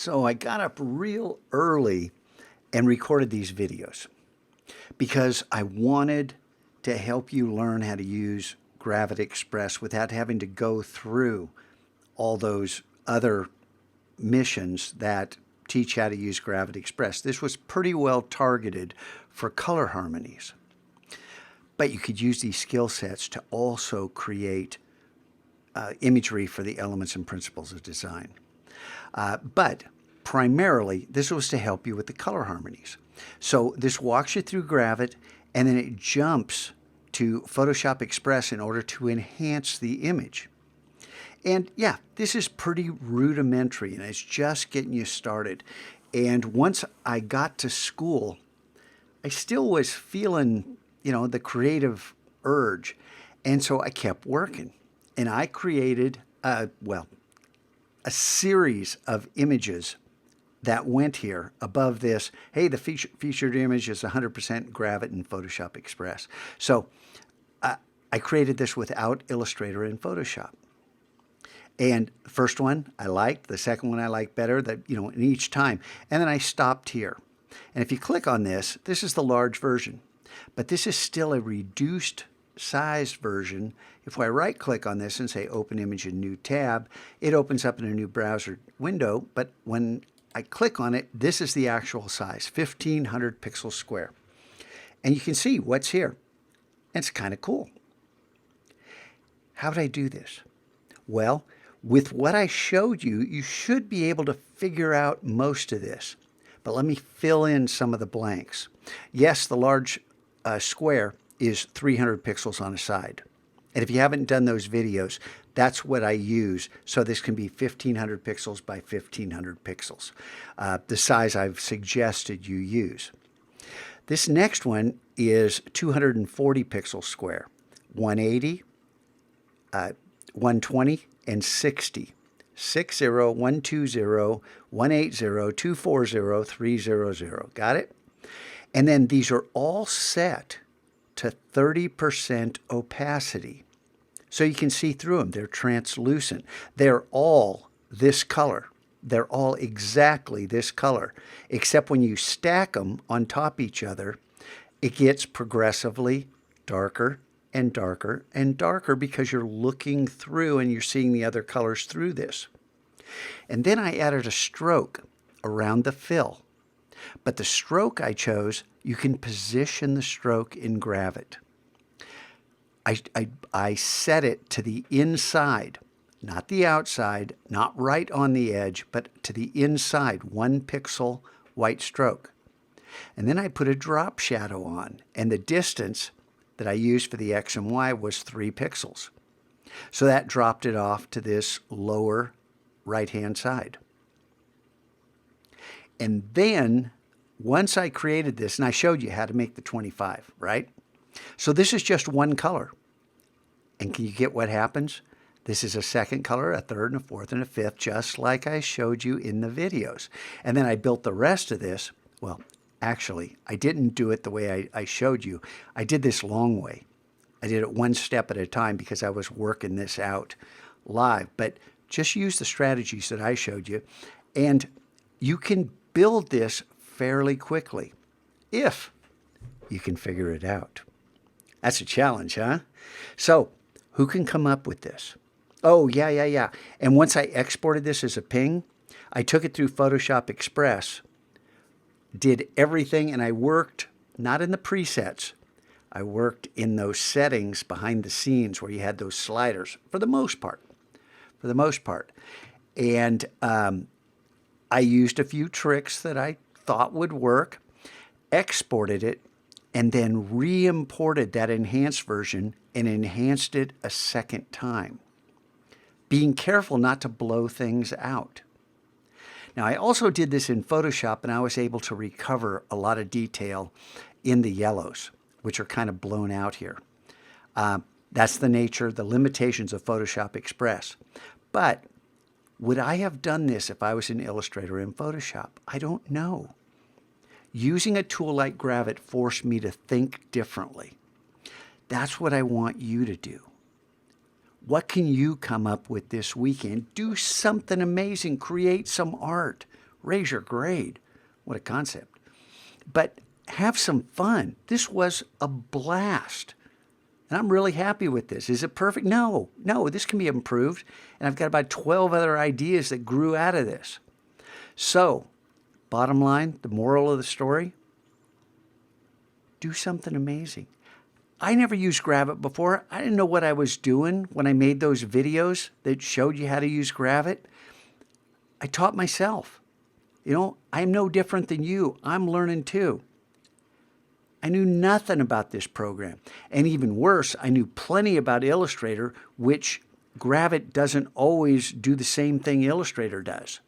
So I got up real early and recorded these videos because I wanted to help you learn how to use Gravity Express without having to go through all those other missions that teach how to use Gravity Express. This was pretty well targeted for color harmonies. But you could use these skill sets to also create imagery for the elements and principles of design. But primarily, this was to help you with the color harmonies. So this walks you through Gravit, and then it jumps to Photoshop Express in order to enhance the image. And yeah, this is pretty rudimentary, and it's just getting you started. And once I got to school, I still was feeling, the creative urge. And so I kept working. And I created, a series of images that went here above this. Hey, the featured image is 100% Gravit in Photoshop Express. So I created this without Illustrator in Photoshop. And the first one I liked, the second one I liked better, in each time. And then I stopped here. And if you click on this, this is the large version. But this is still a reduced sized version. If I right click on this and say open image in new tab, it opens up in a new browser window. But when I click on it, this is the actual size, 1500 pixels square. And you can see what's here. It's kind of cool. How did I do this? Well, with what I showed you, you should be able to figure out most of this. But let me fill in some of the blanks. Yes, the large square is 300 pixels on a side. And if you haven't done those videos, that's what I use. So this can be 1500 pixels by 1500 pixels, the size I've suggested you use. This next one is 240 pixels square, 180, 120, and 60. 60, 120, 180, 240, 300. Got it? And then these are all set to 30% opacity. So you can see through them. They're translucent. They're all this color. They're all exactly this color, except when you stack them on top each other, it gets progressively darker and darker and darker because you're looking through and you're seeing the other colors through this. And then I added a stroke around the fill. But the stroke I chose, you can position the stroke in Gravit. I set it to the inside, not the outside, not right on the edge, but to the inside, 1 pixel white stroke. And then I put a drop shadow on, and the distance that I used for the X and Y was 3 pixels. So that dropped it off to this lower right-hand side. And then once I created this, and I showed you how to make the 25, right? So this is just one color. And can you get what happens? This is a second color, a third, and a fourth, and a fifth, just like I showed you in the videos. And then I built the rest of this. Well, actually, I didn't do it the way I showed you. I did this long way. I did it one step at a time because I was working this out live. But just use the strategies that I showed you, and you can build this fairly quickly if you can figure it out. That's a challenge, huh? So who can come up with this? Oh, yeah. And once I exported this as a ping, I took it through Photoshop Express, did everything, and I worked not in the presets. I worked in those settings behind the scenes where you had those sliders for the most part. And I used a few tricks that I thought would work, exported it, and then re-imported that enhanced version and enhanced it a second time, being careful not to blow things out. Now, I also did this in Photoshop, and I was able to recover a lot of detail in the yellows, which are kind of blown out here. That's the nature, the limitations of Photoshop Express. But would I have done this if I was in Illustrator in Photoshop? I don't know. Using a tool like Gravit forced me to think differently. That's what I want you to do. What can you come up with this weekend? Do something amazing. Create some art. raise your grade. What a concept. But have some fun. This was a blast. And I'm really happy with this. Is it perfect? No, this can be improved. And I've got about 12 other ideas that grew out of this. So, bottom line, the moral of the story, do something amazing. I never used Gravit before. I didn't know what I was doing when I made those videos that showed you how to use Gravit. I taught myself. You know, I'm no different than you. I'm learning too. I knew nothing about this program. And even worse, I knew plenty about Illustrator, which Gravit doesn't always do the same thing Illustrator does.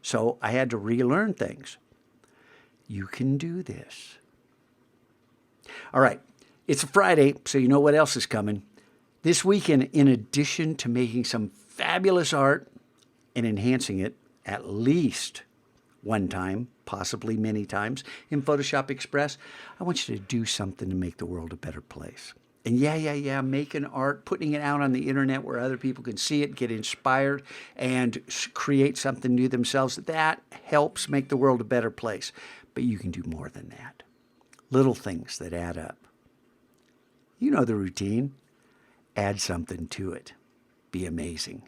So I had to relearn things. You can do this. All right, it's a Friday, so you know what else is coming. This weekend, in addition to making some fabulous art and enhancing it at least one time, possibly many times, in Photoshop Express, I want you to do something to make the world a better place. And yeah, making art, putting it out on the internet where other people can see it, get inspired, and create something new themselves, that helps make the world a better place. But you can do more than that. Little things that add up. You know the routine. Add something to it. Be amazing.